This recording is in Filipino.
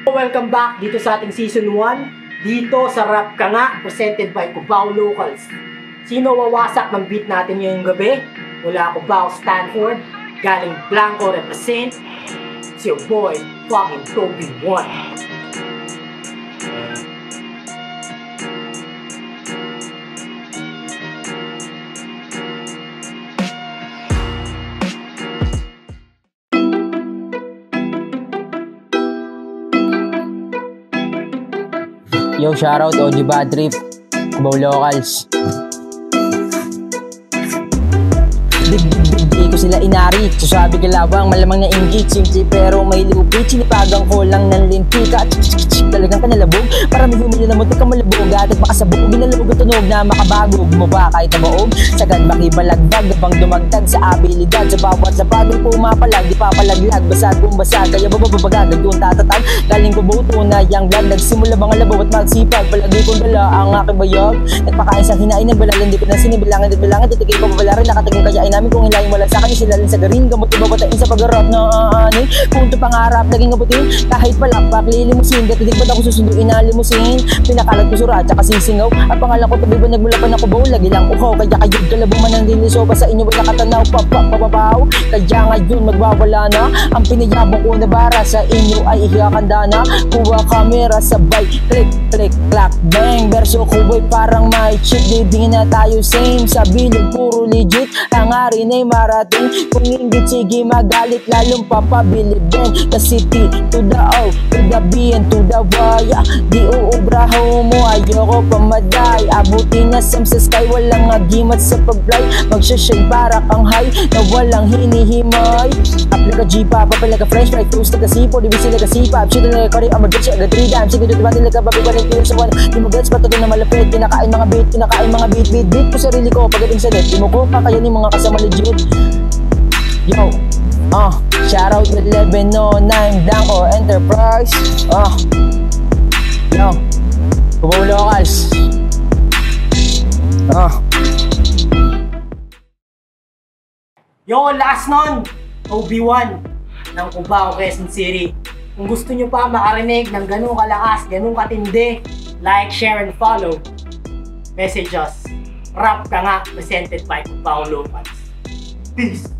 Welcome back dito sa ating Season 1 dito sa Rap Ka Nga presented by Cubao Locals. Sino wawasak ng beat natin ngayong gabi? Mula Cubao Stanford, galing Blanco represent, it's your boy fucking Toby 1. Yo, shoutout OG Bad Trip, Cubao Locals. Di ko sila inarit, sasabi kalabang malamang na inggit. Simple pero may lupit, sinipagang ko lang ng lintika. Talagang kanalabog, para may humili na muntik kang malabog. At makasabog, binalog at tunog na makabagog mo ba kahit na maog. Sagad makibalagbag, habang dumagdag sa abilidad. Sa bawat lapag ay pumapalag, di papalaglag. Basag kung basag, kaya bababagag, doon tatatag. Galing ko buto na yang vlog, nagsimula bang alabaw at magsipag. Palagi kong dala ang aking bayag, nagpakain sa hinain ng balalan. Di ko na sinibilangan at bilangan, titigay pa babalarin. Nakataging kaya ay namin kung hilahin wala sa akin. Silalim sa garin, gamot ibabatain sa pag-arap na aanin. Punto pangarap, laging abutin, kahit palakpak, lilimusin. Gatidig ba't ako susunduin na limusin? Pinakalat ko surat, tsaka sisingaw. Ang pangalan ko tabi ba nagmula pa na Cubao? Lagi lang uhaw, kaya kayod kalabong manandili. So pa sa inyo ay nakatanaw, papapapapaw. Kaya ngayon magwawala na ang pinayabong ko na bara. Sa inyo ay ihakanda na. Kuha kamera, sabay, click, click, clack, bang. Verso ko ay parang may chick, dibingin na tayo same. Sa bilog puro legit, ang arin ay marating. Kung inggit sige magalit, lalong papabilib din. Kasi T to the O, to the B and to the Y. Di uubraho mo, ayoko pamaday. Abutin na sam sa sky, walang agimat sa pag-fly. Magsashine para kang high, na walang hinihimay. Aplika G-pop, papala ka fresh fry. Toast ka sipo, di bisila ka sipap. Shit na kari, amagad siya agad 3 times. Sige dito ba nila ka, babibalik nila sa one. Di mo gets, patuloy na malapit. Kinakain mga beat, beat ko sarili ko. Pagdating sa net, di mo ko kakayanin mga kasama legit. Yo, shoutout 1109 Blanco Enterprise. Yo, Cubao Locals. Yo, last nun, OB1 ng Cubao, Quezon City. Kung gusto nyo pa makarinig ng ganun kalakas, ganun katindi, like, share, and follow. Message us. Rap Ka Nga presented by Cubao Locals. Peace!